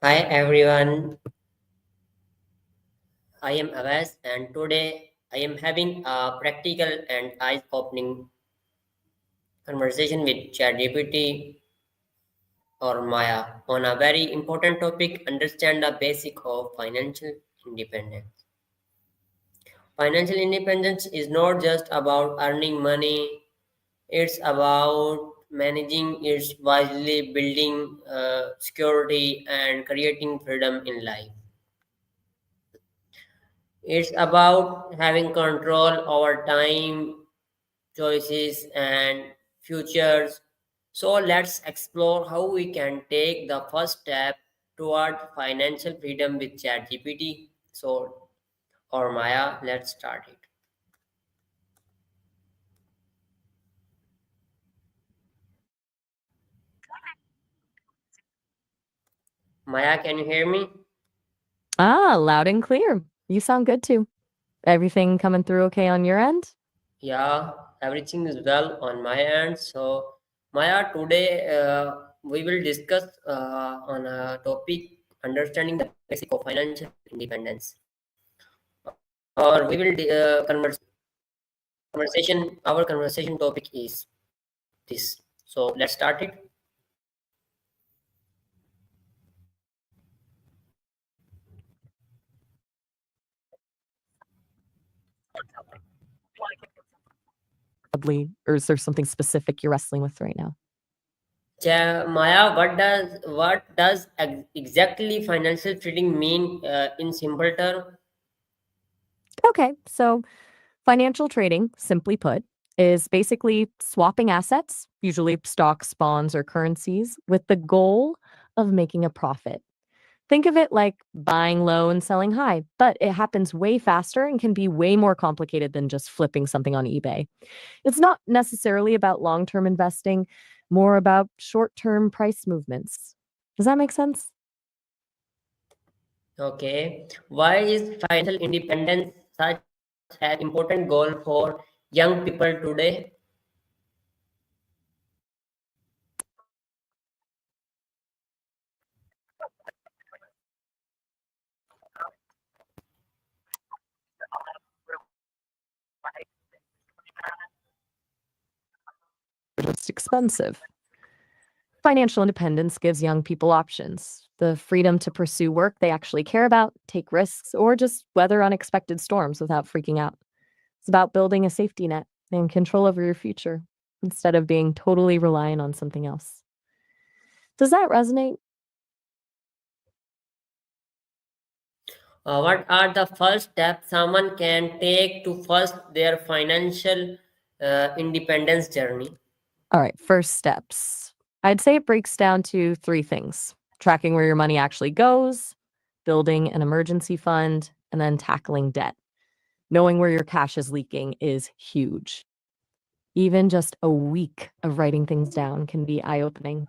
Hi everyone, I am Avas and today I am having a practical and eye-opening conversation with ChatGPT or Maya on a very important topic, understand the basic of financial independence. Financial independence is not just about earning money, it's about managing it wisely, building security and creating freedom in life. It's about having control over time, choices, and futures. So let's explore how we can take the first step toward financial freedom with ChatGPT. So, or Maya, let's start it. Maya, can you hear me? Loud and clear. You sound good too. Everything coming through okay on your end? Yeah, everything is well on my end. So, Maya, today we will discuss on a topic understanding the basic of financial independence. Or we will conversation. Our conversation topic is this. So let's start it. Oddly, or is there something specific you're wrestling with right now? Maya, what does exactly financial freedom mean in simple term? Okay, so financial trading, simply put, is basically swapping assets, usually stocks, bonds, or currencies, with the goal of making a profit. Think of it like buying low and selling high, but it happens way faster and can be way more complicated than just flipping something on eBay. It's not necessarily about long term investing, more about short term price movements. Does that make sense? Okay, why is financial independence such an important goal for young people today? Just expensive. Financial independence gives young people options, the freedom to pursue work they actually care about, take risks, or just weather unexpected storms without freaking out. It's about building a safety net and control over your future instead of being totally reliant on something else. Does that resonate? What are the first steps someone can take to first their financial independence journey? All right, first steps. I'd say it breaks down to three things: tracking where your money actually goes, building an emergency fund, and then tackling debt. Knowing where your cash is leaking is huge. Even just a week of writing things down can be eye opening.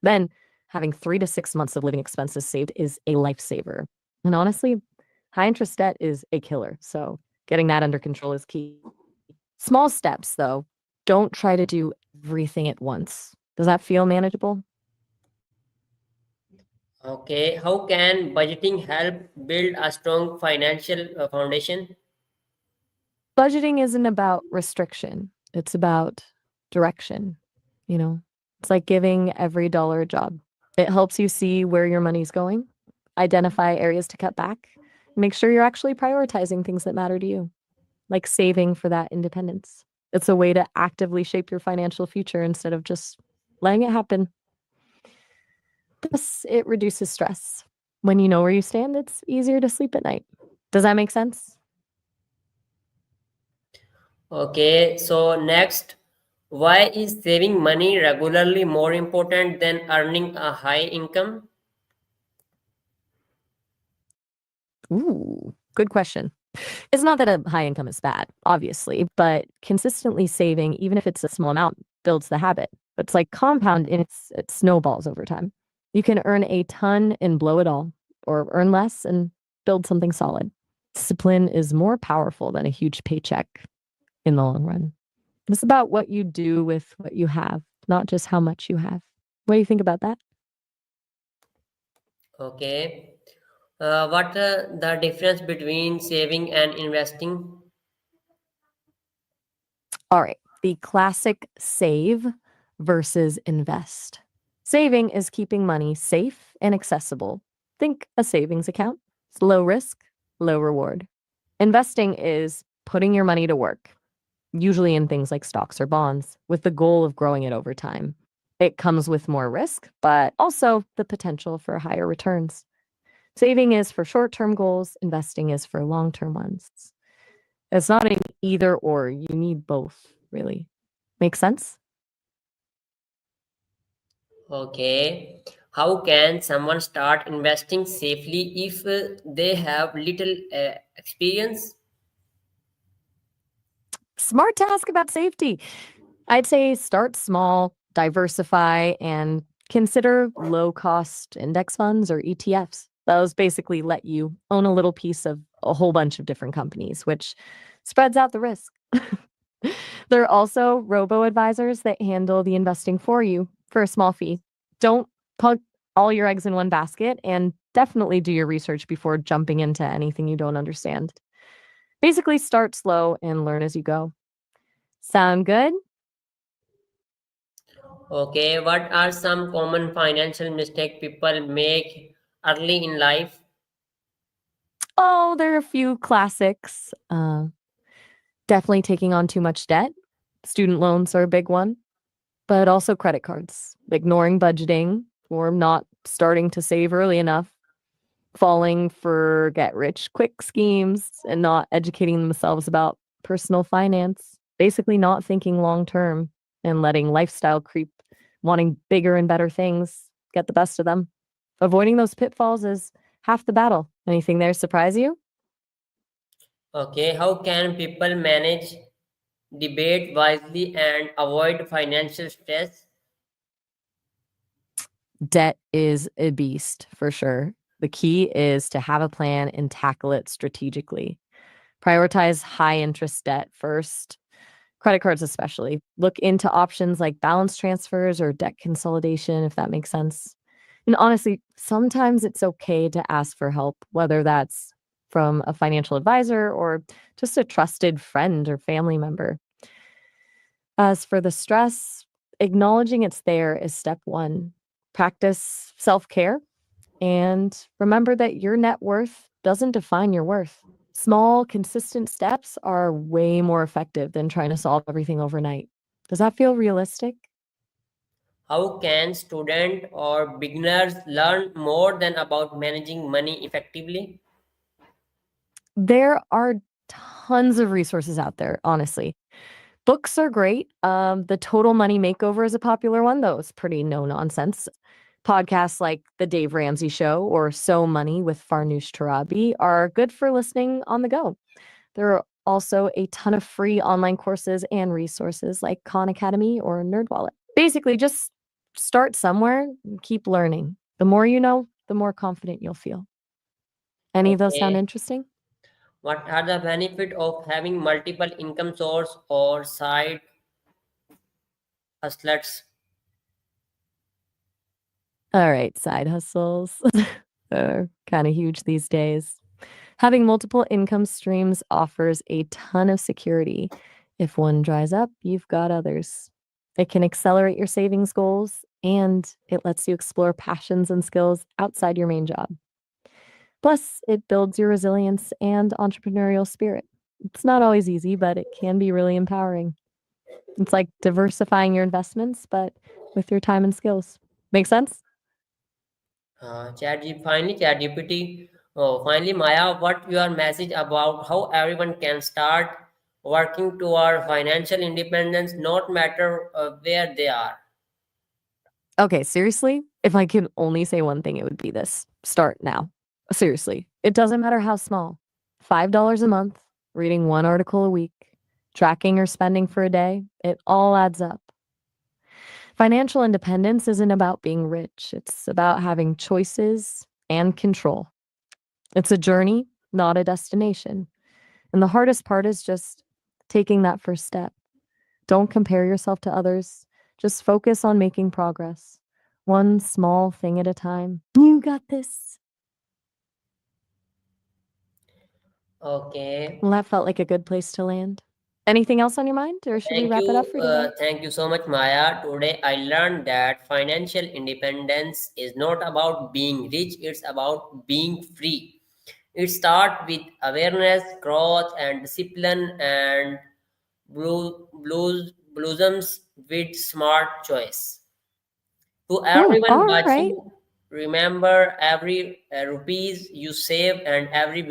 Then, having 3 to 6 months of living expenses saved is a lifesaver. And honestly, high interest debt is a killer. So, getting that under control is key. Small steps, though. Don't try to do everything at once. Does that feel manageable? Okay, how can budgeting help build a strong financial foundation? Budgeting isn't about restriction, it's about direction. You know, it's like giving every dollar a job. It helps you see where your money's going, identify areas to cut back, make sure you're actually prioritizing things that matter to you, like saving for that independence. It's a way to actively shape your financial future instead of just letting it happen. Plus, it reduces stress. When you know where you stand, it's easier to sleep at night. Does that make sense? Okay, so next, why is saving money regularly more important than earning a high income? Ooh, good question. It's not that a high income is bad, obviously, but consistently saving, even if it's a small amount, builds the habit. It's like compound and it snowballs over time. You can earn a ton and blow it all, or earn less and build something solid. Discipline is more powerful than a huge paycheck in the long run. It's about what you do with what you have, not just how much you have. What do you think about that? Okay. What the difference between saving and investing? All right. The classic save versus invest. Saving is keeping money safe and accessible. Think a savings account. It's low risk, low reward. Investing is putting your money to work, usually in things like stocks or bonds, with the goal of growing it over time. It comes with more risk, but also the potential for higher returns. Saving is for short term goals, investing is for long term ones. It's not an either or, you need both, really. Make sense? Okay. How can someone start investing safely if they have little experience? Smart to ask about safety. I'd say start small, diversify, and consider low cost index funds or ETFs. Those basically let you own a little piece of a whole bunch of different companies, which spreads out the risk. There are also robo advisors that handle the investing for you for a small fee. Don't put all your eggs in one basket, and definitely do your research before jumping into anything you don't understand. Basically, start slow and learn as you go. Sound good? Okay. What are some common financial mistakes people make early in life? Oh, there are a few classics. Definitely taking on too much debt. Student loans are a big one, but also credit cards, ignoring budgeting or not starting to save early enough, falling for get rich quick schemes and not educating themselves about personal finance, basically not thinking long term and letting lifestyle creep, wanting bigger and better things, get the best of them. Avoiding those pitfalls is half the battle. Anything there surprise you? Okay. How can people manage debate wisely and avoid financial stress? Debt is a beast for sure. The key is to have a plan and tackle it strategically. Prioritize high interest debt first, credit cards especially. Look into options like balance transfers or debt consolidation, if that makes sense. And honestly, sometimes it's okay to ask for help, whether that's from a financial advisor or just a trusted friend or family member. As for the stress, acknowledging it's there is step one. Practice self care and remember that your net worth doesn't define your worth. Small, consistent steps are way more effective than trying to solve everything overnight. Does that feel realistic? How can students or beginners learn more than about managing money effectively? There are tons of resources out there, honestly. Books are great. The Total Money Makeover is a popular one, though it's pretty no nonsense. Podcasts like The Dave Ramsey Show or So Money with Farnoosh Torabi are good for listening on the go. There are also a ton of free online courses and resources like Khan Academy or NerdWallet. Basically, just start somewhere and keep learning. The more you know, the more confident you'll feel. Any of those sound Okay. interesting? What are the benefits of having multiple income source or side hustlers? All right, side hustles are kind of huge these days. Having multiple income streams offers a ton of security. If one dries up, you've got others. It can accelerate your savings goals and it lets you explore passions and skills outside your main job. Plus, it builds your resilience and entrepreneurial spirit. It's not always easy, but it can be really empowering. It's like diversifying your investments, but with your time and skills. Make sense? ChatGPT. Oh, finally, Maya, what your message about how everyone can start working toward financial independence, not matter where they are. Okay, seriously, if I could only say one thing, it would be this: start now. Seriously, it doesn't matter how small. $5 a month, reading one article a week, tracking your spending for a day, it all adds up. Financial independence isn't about being rich, it's about having choices and control. It's a journey, not a destination. And the hardest part is just taking that first step. Don't compare yourself to others, just focus on making progress, one small thing at a time. You got this. Okay. Well, that felt like a good place to land. Anything else on your mind, or should we wrap it up for today? Thank you so much, Maya. Today I learned that financial independence is not about being rich, it's about being free. It starts with awareness, growth, and discipline, and blossoms with smart choice. To everyone All right. watching, remember every rupees you save and every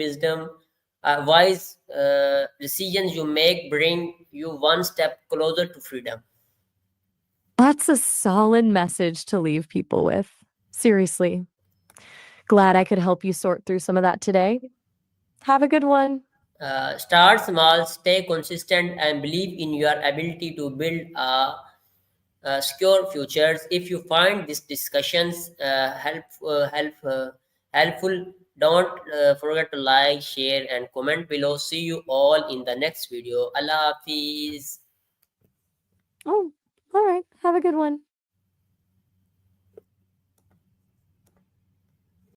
wise decisions you make bring you one step closer to freedom. That's a solid message to leave people with. Seriously. Glad I could help you sort through some of that today. Have a good one. Start small, stay consistent, and believe in your ability to build secure futures. If you find these discussions helpful, don't forget to like, share, and comment below. See you all in the next video. Allah Hafiz. Oh, all right. Have a good one.